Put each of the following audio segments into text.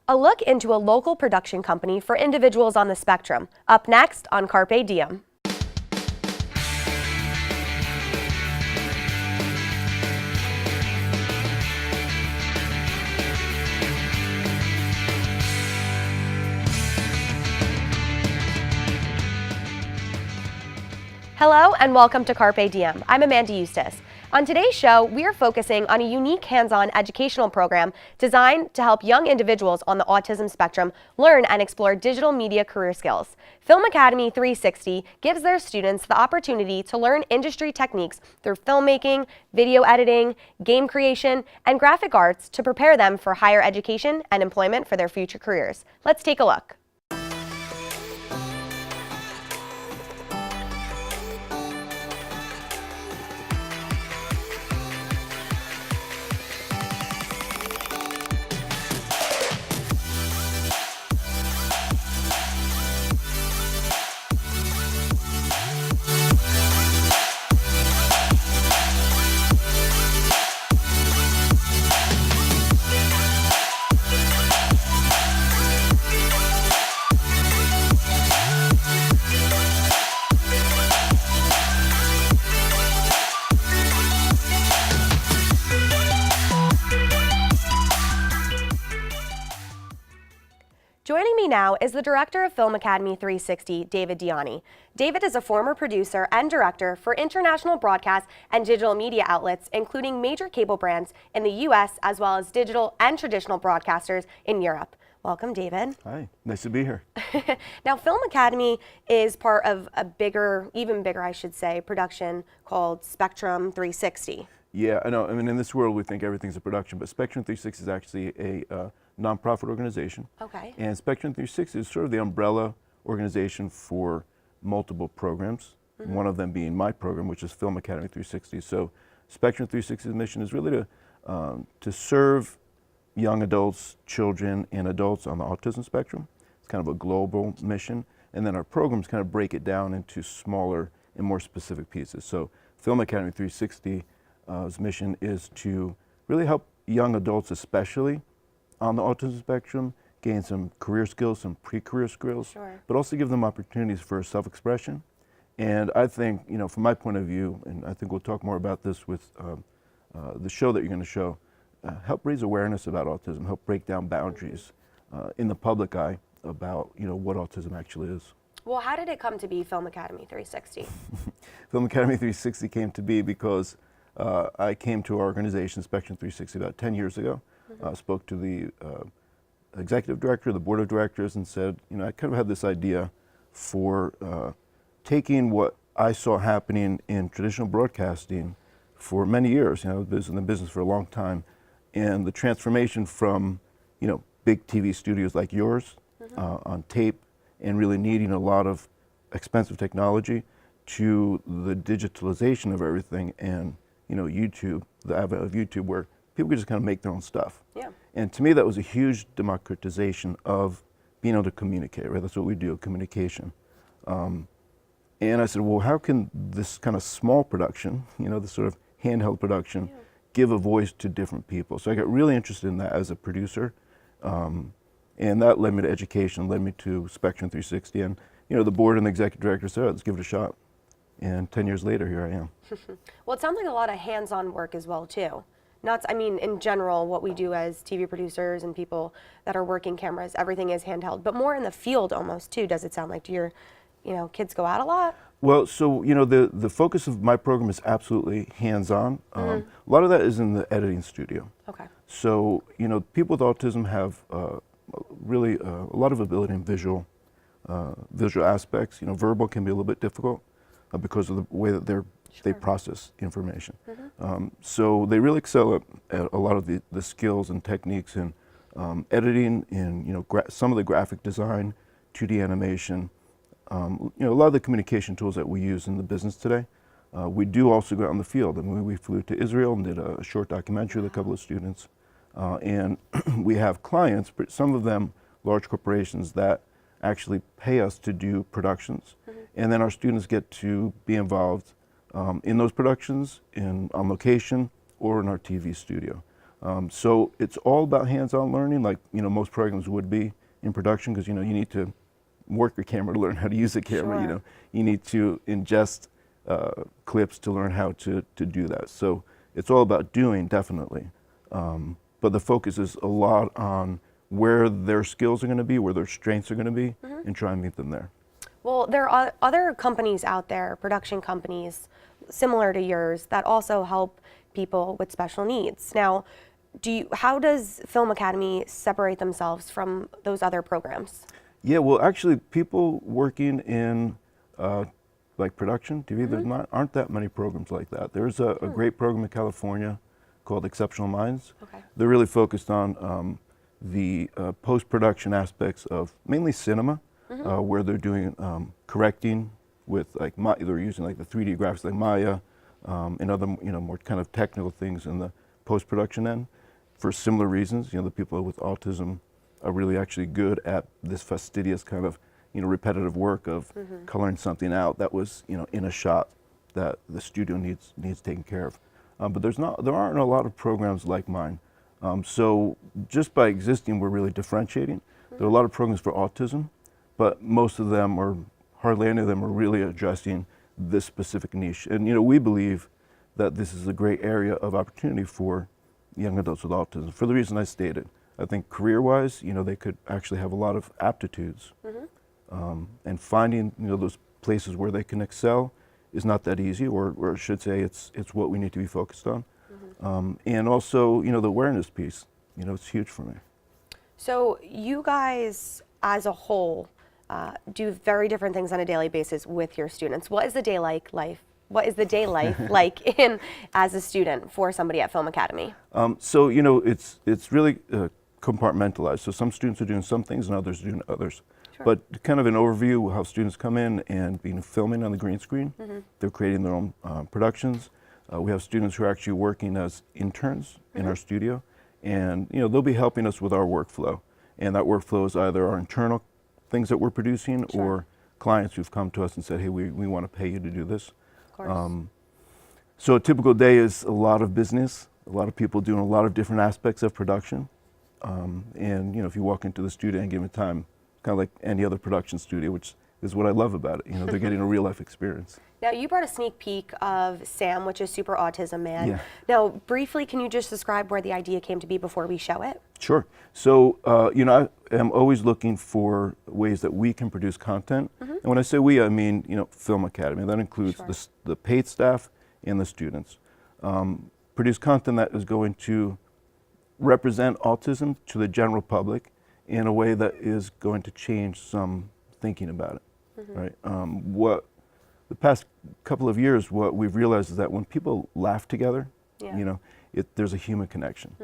A look into a local production company for individuals on the spectrum. Up next on Carpe Diem. Hello and welcome to Carpe Diem. I'm Amanda Eustice. On today's show, we are focusing on a unique hands-on educational program designed to help young individuals on the autism spectrum learn and explore digital media career skills. FilmAcademy360 gives their students the opportunity to learn industry techniques through filmmaking, video editing, game creation, and graphic arts to prepare them for higher education and employment for their future careers. Let's take a look. Joining me now is the director of FilmAcademy360, David DiIanni. David is a former producer and director for international broadcast and digital media outlets, including major cable brands in the U.S. as well as digital and traditional broadcasters in Europe. Welcome, David. Hi, nice to be here. Now, Film Academy is part of a bigger, even bigger, I should say, production called Spectrum 360. Yeah, I know. I mean, in this world, we think everything's a production, but Spectrum 360 is actually a nonprofit organization. Okay. And Spectrum 360 is sort of the umbrella organization for multiple programs, one of them being my program, which is Film Academy 360. So Spectrum 360's mission is really to serve young adults, children, and adults on the autism spectrum. It's kind of a global mission. And then our programs kind of break it down into smaller and more specific pieces. So Film Academy 360's mission is to really help young adults, especially on the autism spectrum, gain some career skills, some pre-career skills, Sure. but also give them opportunities for self-expression. And I think, you know, from my point of view, and I think we'll talk more about this with the show that you're going to show, help raise awareness about autism, help break down boundaries in the public eye about, you know, what autism actually is. Well, how did it come to be Film Academy 360? Film Academy 360 came to be because I came to our organization, Spectrum 360, about 10 years ago. Spoke to the executive director, the board of directors, and said, you know, I kind of had this idea for taking what I saw happening in traditional broadcasting for many years. You know, I was in the business for a long time, and the transformation from, you know, big TV studios like yours on tape and really needing a lot of expensive technology to the digitalization of everything and, you know, YouTube, the advent of YouTube, where people could just kind of make their own stuff. Yeah. And to me, that was a huge democratization of being able to communicate, right? That's what we do, communication. And I said, well, how can this kind of small production, you know, this sort of handheld production, give a voice to different people? So I got really interested in that as a producer. And that led me to education, led me to Spectrum 360. And, you know, the board and the executive director said, let's give it a shot. And 10 years later, here I am. Well, it sounds like a lot of hands-on work as well, too. Not, I mean, in general, what we do as TV producers and people that are working cameras, everything is handheld, but more in the field almost, too, does it sound like? Do your, you know, kids go out a lot? Well, so, you know, the focus of my program is absolutely hands-on. A lot of that is in the editing studio. Okay. So, you know, people with autism have really a lot of ability in visual aspects. You know, verbal can be a little bit difficult because of the way that they process information. So they really excel at a lot of the skills and techniques in editing, in, you know, some of the graphic design, 2D animation, you know, a lot of the communication tools that we use in the business today. We do also go out in the field. I mean, we flew to Israel and did a short documentary with a couple of students. And we have clients, but some of them large corporations that actually pay us to do productions. And then our students get to be involved in those productions, on location, or in our TV studio. So it's all about hands-on learning, like most programs would be in production, because you need to work your camera to learn how to use the camera. Sure. You need to ingest clips to learn how to do that. So it's all about doing, definitely. But the focus is a lot on where their skills are going to be, where their strengths are going to be, and try and meet them there. Well, there are other companies out there, production companies, similar to yours, that also help people with special needs. Now, how does Film Academy separate themselves from those other programs? Yeah, well, actually, people working in like production, TV, there aren't that many programs like that. There's a great program in California called Exceptional Minds. Okay. They're really focused on the post-production aspects of mainly cinema, where they're doing correcting with they're using like the 3D graphics like Maya and other more kind of technical things in the post-production end. For similar reasons, the people with autism are really actually good at this fastidious kind of repetitive work of coloring something out that was in a shot that the studio needs taken care of. But there aren't a lot of programs like mine. So just by existing, we're really differentiating. There are a lot of programs for autism, but most of them, or hardly any of them, are really addressing this specific niche. And we believe that this is a great area of opportunity for young adults with autism, for the reason I stated. I think career-wise, they could actually have a lot of aptitudes. And finding those places where they can excel is not that easy, or I should say it's what we need to be focused on. And also, the awareness piece, it's huge for me. So you guys, as a whole, do very different things on a daily basis with your students. What is the day life like as a student for somebody at Film Academy? So it's really compartmentalized. So some students are doing some things and others are doing others. Sure. But kind of an overview of how students come in and filming on the green screen. They're creating their own productions. We have students who are actually working as interns in our studio, and they'll be helping us with our workflow. And that workflow is either our internal things that we're producing, or clients who've come to us and said, hey, we want to pay you to do this. Of course. So a typical day is a lot of business, a lot of people doing a lot of different aspects of production. And if you walk into the studio and give it time, kind of like any other production studio, which is what I love about it. They're getting a real life experience. Now, you brought a sneak peek of S.A.M, which is Super Autism Man. Yeah. Now, briefly, can you just describe where the idea came to be before we show it? Sure. So, I am always looking for ways that we can produce content. And when I say we, I mean, Film Academy. That includes the paid staff and the students. Produce content that is going to represent autism to the general public in a way that is going to change some thinking about it, right? The past couple of years, what we've realized is that when people laugh together, there's a human connection.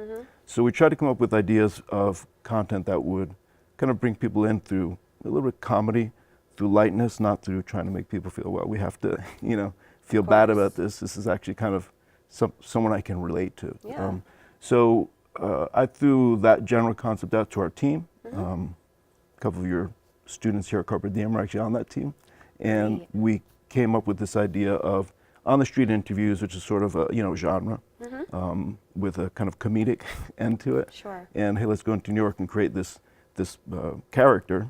So we try to come up with ideas of content that would kind of bring people in through a little bit of comedy, through lightness, not through trying to make people feel, well, we have to, feel bad about this. This is actually kind of someone I can relate to. Yeah. So I threw that general concept out to our team. A couple of your students here at Carpe Diem are actually on that team. And we came up with this idea of on-the-street interviews, which is sort of a genre, with a kind of comedic end to it. Sure. And hey, let's go into New York and create this character,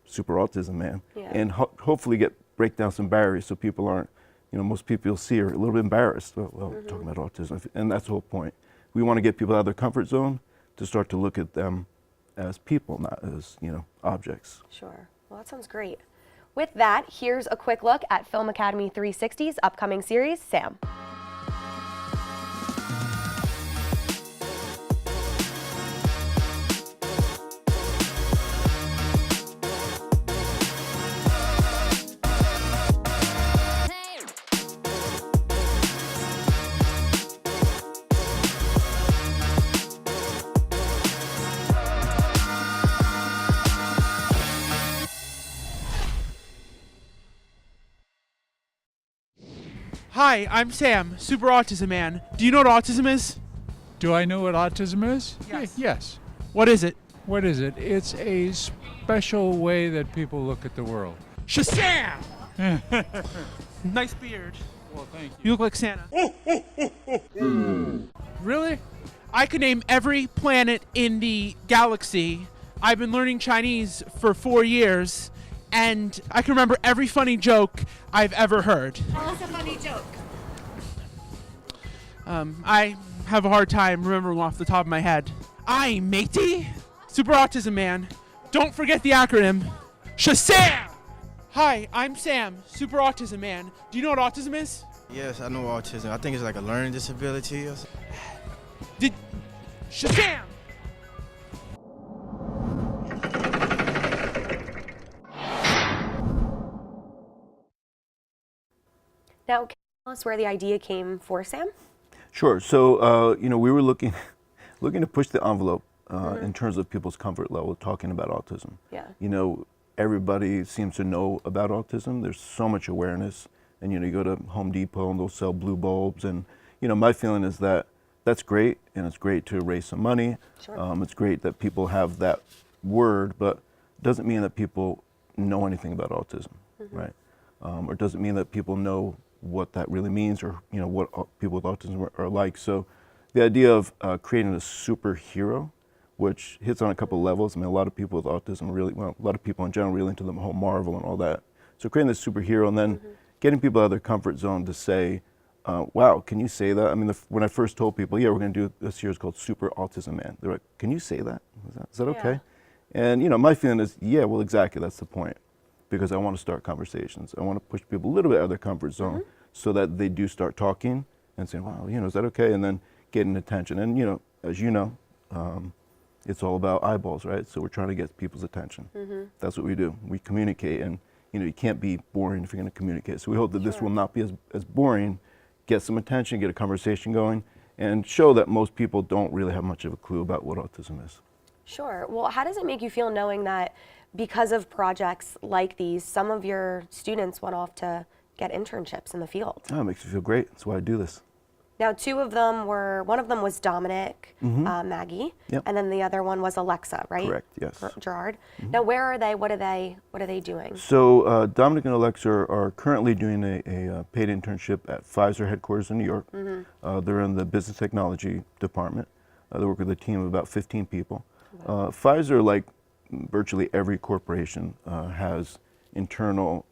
Super Autism Man, and hopefully break down some barriers so people aren't, most people you'll see are a little bit embarrassed. Well, talking about autism, and that's the whole point. We want to get people out of their comfort zone to start to look at them as people, not as objects. Sure. Well, that sounds great. With that, here's a quick look at Film Academy 360's upcoming series, S.A.M. Hi, I'm S.A.M, Super Autism Man. Do you know what autism is? Do I know what autism is? Yes. Yes. What is it? What is it? It's a special way that people look at the world. Shazam! Nice beard. Well, thank You look like Santa. Really? I could name every planet in the galaxy. I've been learning Chinese for 4 years, and I can remember every funny joke I've ever heard. Tell us a funny joke. I have a hard time remembering off the top of my head. Aye, matey. Super Autism Man. Don't forget the acronym. S.A.M. Hi, I'm Sam, Super Autism Man. Do you know what autism is? Yes, I know autism. I think it's like a learning disability or something. Did S.A.M. Now, can you tell us where the idea came for Sam? Sure. So, we were looking to push the envelope in terms of people's comfort level talking about autism. Yeah. Everybody seems to know about autism. There's so much awareness, and you go to Home Depot and they'll sell blue bulbs, and my feeling is that that's great, and it's great to raise some money. Sure. It's great that people have that word, but it doesn't mean that people know anything about autism, right? Or it doesn't mean that people know what that really means, or what people with autism are like. So the idea of creating a superhero, which hits on a couple levels. I mean, a lot of people with autism a lot of people in general really into the whole Marvel and all that. So creating this superhero, and then getting people out of their comfort zone to say, wow, can you say that? I mean, when I first told people, yeah, we're going to do a series called Super Autism Man, they're like, can you say that? Is that okay? And my feeling is, yeah, well, exactly, that's the point. Because I want to start conversations. I want to push people a little bit out of their comfort zone so that they do start talking and saying, wow, is that okay? And then getting attention. And, as you know, it's all about eyeballs, right? So we're trying to get people's attention. That's what we do. We communicate, and you can't be boring if you're going to communicate. So we hope that this will not be as boring, get some attention, get a conversation going, and show that most people don't really have much of a clue about what autism is. Sure. Well, how does it make you feel knowing that because of projects like these, some of your students went off to get internships in the field? Oh, it makes me feel great. That's why I do this. Now, one of them was Dominic, Maggie, Yep. and then the other one was Alexa, right? Correct, yes. Gerard. Now, where are they? What are they doing? So Dominic and Alexa are currently doing a paid internship at Pfizer headquarters in New York. They're in the business technology department. They work with a team of about 15 people. Pfizer, like virtually every corporation, has internal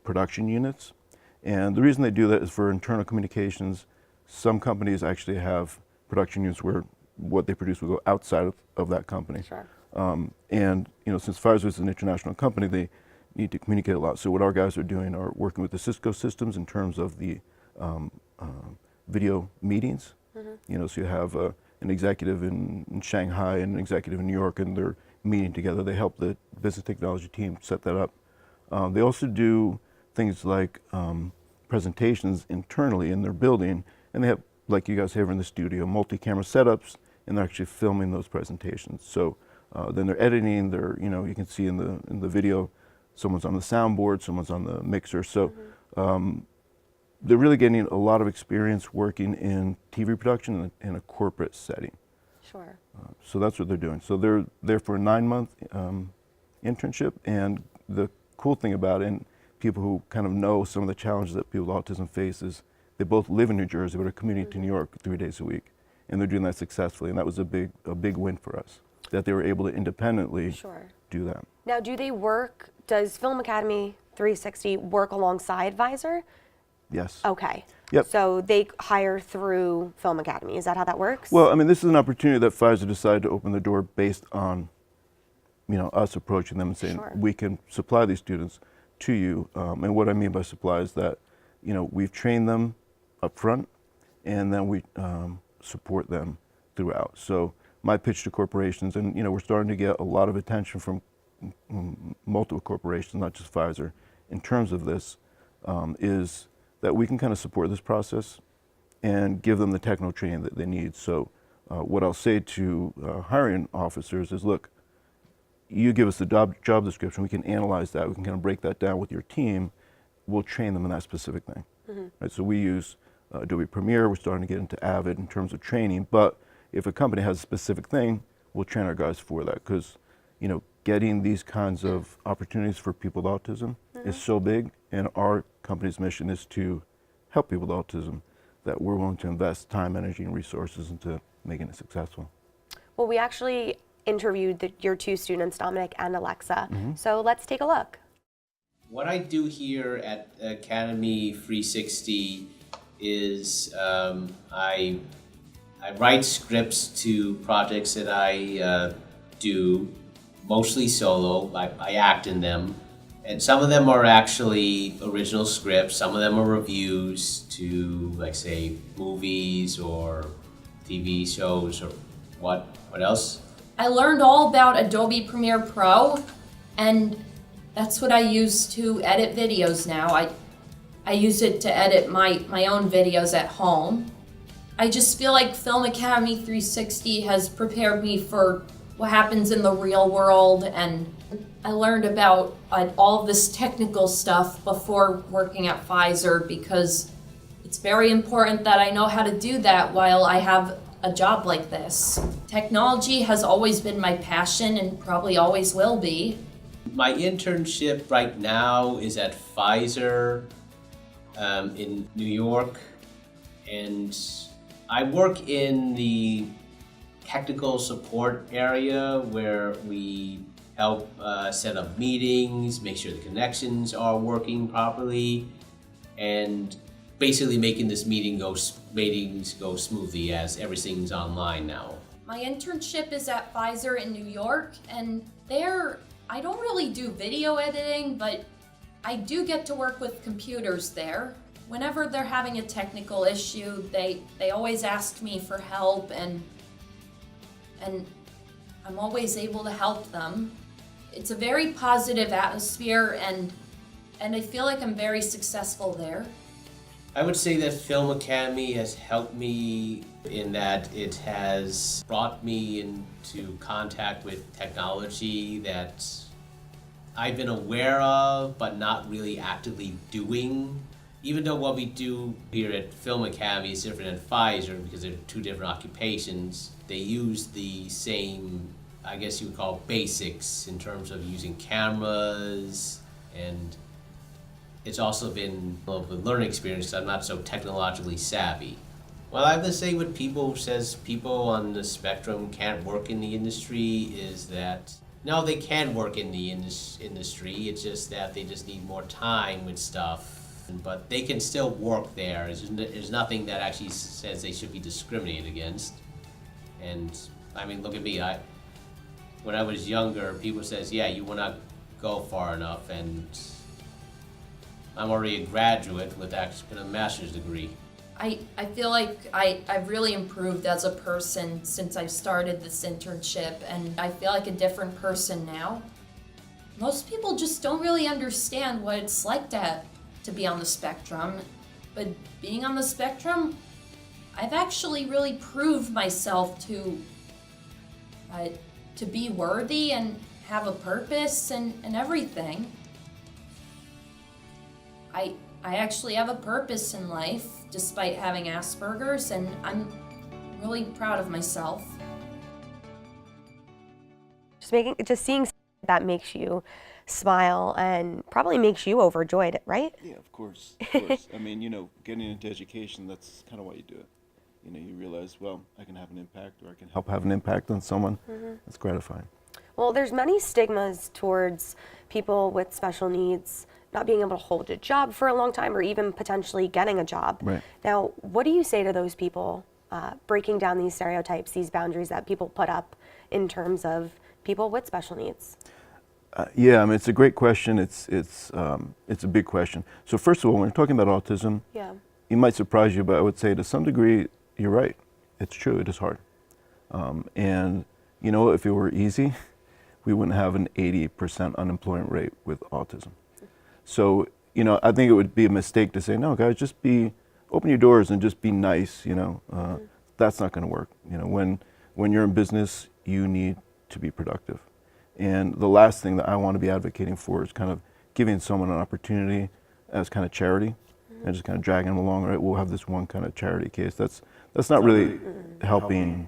production units. And the reason they do that is for internal communications. Some companies actually have production units where what they produce will go outside of that company. Sure. And since Pfizer is an international company, they need to communicate a lot. So what our guys are doing are working with the Cisco systems in terms of the video meetings. So you have an executive in Shanghai and an executive in New York, and they're meeting together. They help the business technology team set that up. They also do things like presentations internally in their building, and they have, like you guys have in the studio, multi-camera setups, and they're actually filming those presentations. So then they're editing. You can see in the video, someone's on the soundboard, someone's on the mixer. So they're really getting a lot of experience working in TV production in a corporate setting. Sure. So that's what they're doing. So they're there for a 9-month internship, and the cool thing about it, and people who kind of know some of the challenges that people with autism face, is they both live in New Jersey but are commuting to New York 3 days a week, and they're doing that successfully. And that was a big win for us, that they were able to independently do that. Now, does FilmAcademy360 work alongside Pfizer? Yes. Okay. Yep. So they hire through Film Academy. Is that how that works? Well, I mean, this is an opportunity that Pfizer decided to open the door based on, us approaching them and saying, we can supply these students to you. And what I mean by supply is that, we've trained them up front, and then we support them throughout. So my pitch to corporations, and we're starting to get a lot of attention from multiple corporations, not just Pfizer, in terms of this, is that we can kind of support this process and give them the technical training that they need. So what I'll say to hiring officers is, look, you give us the job description, we can analyze that, we can kind of break that down with your team, we'll train them in that specific thing. Right? So we use Adobe Premiere, we're starting to get into Avid in terms of training, but if a company has a specific thing, we'll train our guys for that, because getting these kinds of opportunities for people with autism is so big, and our company's mission is to help people with autism, that we're willing to invest time, energy, and resources into making it successful. Well, we actually interviewed your two students, Dominic and Alexa. So let's take a look. What I do here at Academy360 is I write scripts to projects that I do, mostly solo. I act in them. And some of them are actually original scripts. Some of them are reviews to, like, say, movies or TV shows or what else? I learned all about Adobe Premiere Pro, and that's what I use to edit videos now. I use it to edit my own videos at home. I just feel like FilmAcademy360 has prepared me for what happens in the real world, and I learned about all this technical stuff before working at Pfizer because it's very important that I know how to do that while I have a job like this. Technology has always been my passion and probably always will be. My internship right now is at Pfizer in New York, and I work in the technical support area where we help set up meetings, make sure the connections are working properly, and basically making this meetings go smoothly as everything's online now. My internship is at Pfizer in New York, and there I don't really do video editing, but I do get to work with computers there. Whenever they're having a technical issue, they always ask me for help, and I'm always able to help them. It's a very positive atmosphere, and I feel like I'm very successful there. I would say that Film Academy has helped me in that it has brought me into contact with technology that I've been aware of but not really actively doing. Even though what we do here at Film Academy is different than Pfizer because they're two different occupations, they use the same, I guess you would call, basics in terms of using cameras, and it's also been a learning experience because I'm not so technologically savvy. Well, I have to say what people who says people on the spectrum can't work in the industry is that, no, they can work in the industry, it's just that they just need more time with stuff. But they can still work there. There's nothing that actually says they should be discriminated against. And I mean, look at me. When I was younger, people says, yeah, you will not go far enough, and I'm already a graduate with actually a master's degree. I feel like I've really improved as a person since I've started this internship, and I feel like a different person now. Most people just don't really understand what it's like to be on the spectrum, but being on the spectrum, I've actually really proved myself to be worthy and have a purpose and everything. I actually have a purpose in life despite having Asperger's, and I'm really proud of myself. Just seeing that makes you smile and probably makes you overjoyed, right? Yeah, of course. Of course. I mean, getting into education, that's kind of why you do it. You realize, well, I can have an impact, or I can help have an impact on someone. That's gratifying. Well, there's many stigmas towards people with special needs not being able to hold a job for a long time or even potentially getting a job. Right. Now, what do you say to those people breaking down these stereotypes, these boundaries that people put up in terms of people with special needs? Yeah, I mean, it's a great question. It's a big question. So first of all, when we're talking about autism, Yeah. it might surprise you, but I would say to some degree, you're right. It's true. It is hard. And if it were easy, we wouldn't have an 80% unemployment rate with autism. So, I think it would be a mistake to say, no, guys, just open your doors and just be nice. That's not going to work. When you're in business, you need to be productive. And the last thing that I want to be advocating for is kind of giving someone an opportunity as kind of charity and just kind of dragging them along. Right, we'll have this one kind of charity case. That's not really helping,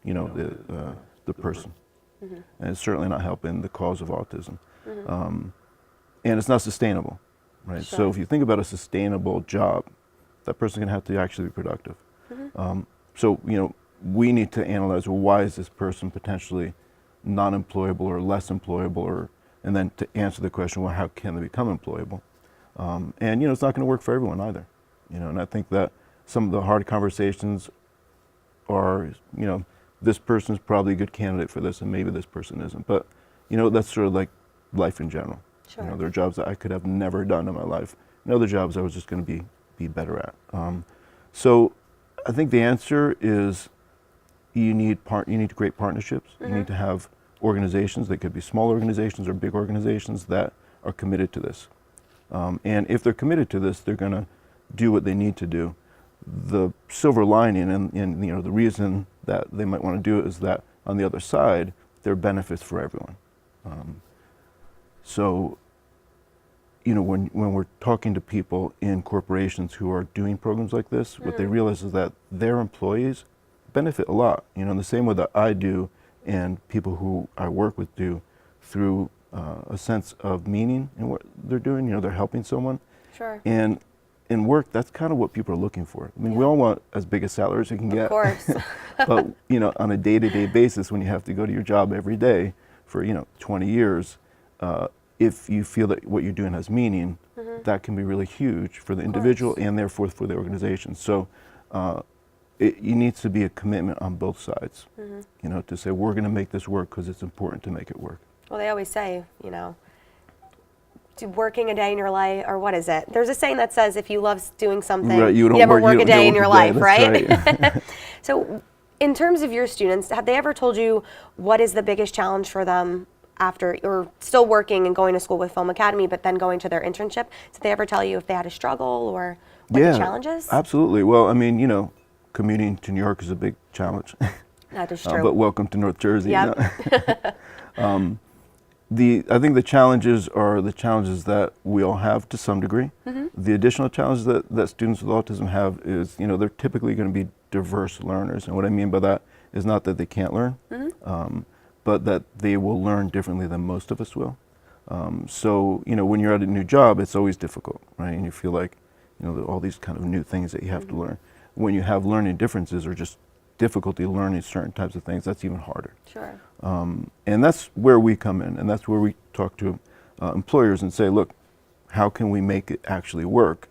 the person, and it's certainly not helping the cause of autism. And it's not sustainable, right? Sure. So if you think about a sustainable job, that person can have to actually be productive. So we need to analyze, well, why is this person potentially non-employable or less employable, and then to answer the question, well, how can they become employable? And it's not going to work for everyone either. And I think that some of the hard conversations are, this person's probably a good candidate for this, and maybe this person isn't. But that's sort of like life in general. Sure. There are jobs that I could have never done in my life, and other jobs I was just going to be better at. So I think the answer is you need great partnerships. You need to have organizations. They could be small organizations or big organizations that are committed to this. And if they're committed to this, they're going to do what they need to do. The silver lining and the reason that they might want to do it is that on the other side, there are benefits for everyone. So when we're talking to people in corporations who are doing programs like this, what they realize is that their employees benefit a lot, in the same way that I do and people who I work with do, through a sense of meaning in what they're doing. They're helping someone. Sure. And in work, that's kind of what people are looking for. I mean, we all want as big a salary as we can get. Of course. But, on a day-to-day basis, when you have to go to your job every day for, 20 years, if you feel that what you're doing has meaning, that can be really huge for the individual and therefore for the organization. So it needs to be a commitment on both sides, to say, we're going to make this work because it's important to make it work. Well, they always say, working a day in your life, or what is it? There's a saying that says if you love doing something, right, you don't never work you a day in don't your work a life, day, right? that's right. So in terms of your students, have they ever told you what is the biggest challenge for them after, or still working and going to school with Film Academy, but then going to their internship? Did they ever tell you if they had a struggle or what the challenge is? Absolutely. Well, I mean, commuting to New York is a big challenge. That is true. But welcome to North Jersey. Yep. I think the challenges are the challenges that we all have to some degree. The additional challenges that students with autism have is, they're typically going to be diverse learners. And what I mean by that is not that they can't learn, but that they will learn differently than most of us will. So, when you're at a new job, it's always difficult, right? And you feel like, all these kind of new things that you have to learn. When you have learning differences or just difficulty learning certain types of things, that's even harder. Sure. And that's where we come in, and that's where we talk to employers and say, look, how can we make it actually work?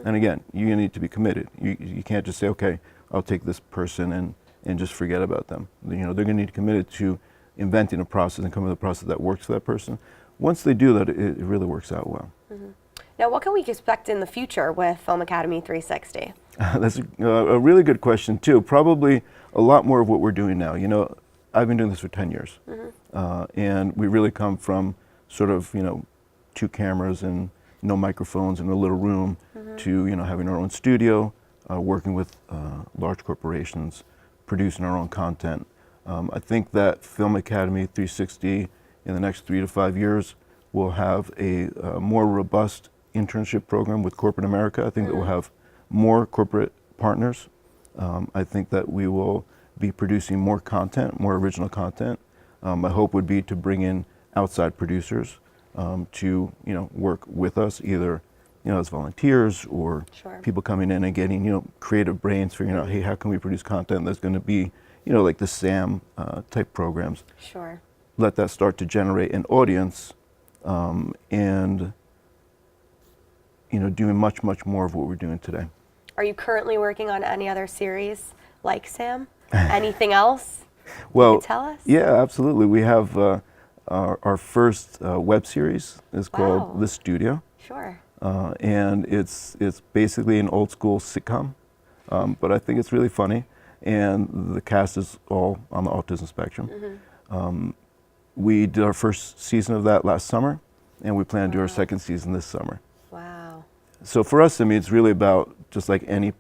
And again, you need to be committed. You can't just say, okay, I'll take this person and just forget about them. They're going to need to be committed to inventing a process and coming up with a process that works for that person. Once they do that, it really works out well. Now, what can we expect in the future with FilmAcademy360? That's a really good question, too. Probably a lot more of what we're doing now. I've been doing this for 10 years. And we really come from sort of, 2 cameras and no microphones in a little room to, having our own studio, working with large corporations, producing our own content. I think that FilmAcademy360 in the next 3 to 5 years will have a more robust internship program with corporate America. I think that we'll have more corporate partners. I think that we will be producing more content, more original content. My hope would be to bring in outside producers to work with us, either as volunteers or people coming in and getting creative brains, figuring out, hey, how can we produce content that's going to be like the S.A.M type programs. Sure. Let that start to generate an audience, and doing much more of what we're doing today. Are you currently working on any other series like S.A.M? Anything else? Well, you can tell us? Yeah, absolutely. We have our first web series is called The Studio. Sure. And it's basically an old school sitcom, but I think it's really funny. And the cast is all on the autism spectrum. We did our first season of that last summer, and we plan to do our second season this summer. Wow. So for us, I mean, it's really about, just like any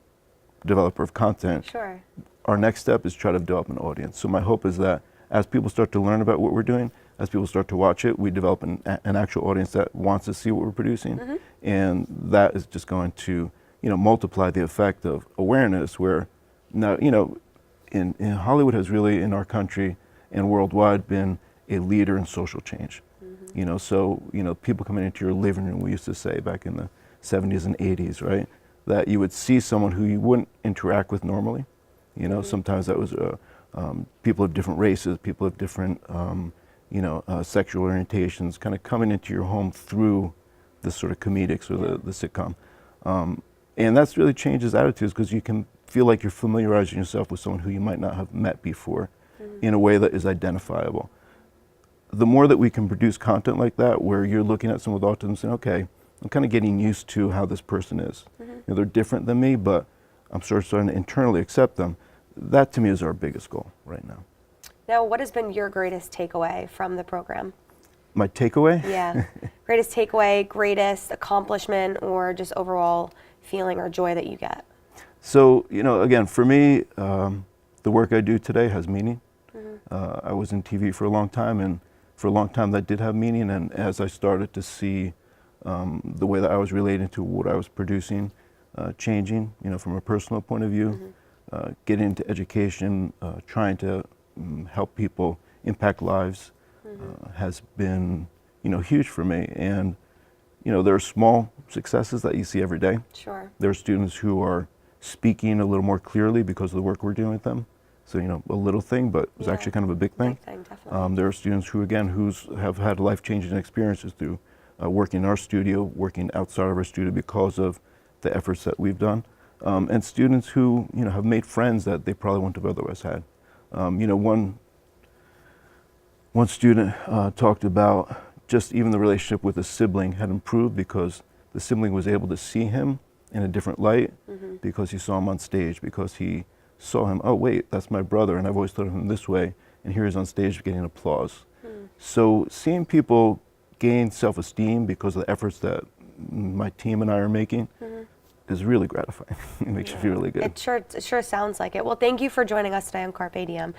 developer of content, Sure. our next step is try to develop an audience. So my hope is that as people start to learn about what we're doing, as people start to watch it, we develop an actual audience that wants to see what we're producing. And that is just going to, multiply the effect of awareness, where now, in Hollywood has really, in our country and worldwide, been a leader in social change. So, people coming into your living room, we used to say back in the 70s and 80s, right? That you would see someone who you wouldn't interact with normally, You know, sometimes that was people of different races, people of different, sexual orientations, kind of coming into your home through the sort of comedics or the sitcom. And that's really changes attitudes because you can feel like you're familiarizing yourself with someone who you might not have met before in a way that is identifiable. The more that we can produce content like that, where you're looking at someone with autism and saying, okay, I'm kind of getting used to how this person is. You know, they're different than me, but I'm sort of starting to internally accept them. That to me is our biggest goal right now. Now, what has been your greatest takeaway from the program? My takeaway? Yeah. Greatest takeaway, greatest accomplishment, or just overall feeling or joy that you get? So, you know, again, for me, the work I do today has meaning. I was in TV for a long time, and for a long time that did have meaning. And as I started to see the way that I was relating to what I was producing changing, you know, from a personal point of view, getting into education, trying to help people impact lives has been, you know, huge for me. And, you know, there are small successes that you see every day. Sure. There are students who are speaking a little more clearly because of the work we're doing with them. So, you know, a little thing, but it was actually kind of a big thing. Big thing, definitely. There are students who, again, have had life-changing experiences through working in our studio, working outside of our studio because of the efforts that we've done. And students who, you know, have made friends that they probably wouldn't have otherwise had. You know, one student talked about just even the relationship with a sibling had improved because the sibling was able to see him in a different light because he saw him on stage, because he saw him, oh wait, that's my brother, and I've always thought of him this way, and here he's on stage getting applause. So seeing people gain self-esteem because of the efforts that my team and I are making is really gratifying. It makes you feel really good. It sure sounds like it. Well, thank you for joining us today on Carpe Diem.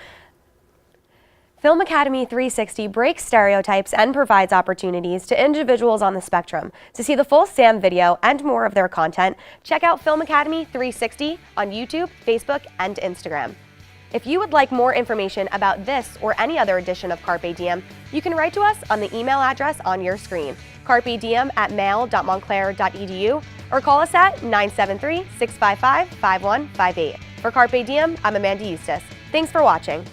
FilmAcademy360 breaks stereotypes and provides opportunities to individuals on the spectrum. To see the full S.A.M video and more of their content, check out FilmAcademy360 on YouTube, Facebook, and Instagram. If you would like more information about this or any other edition of Carpe Diem, you can write to us on the email address on your screen, carpediem@mail.montclair.edu, or call us at 973-655-5158. For Carpe Diem, I'm Amanda Eustice. Thanks for watching.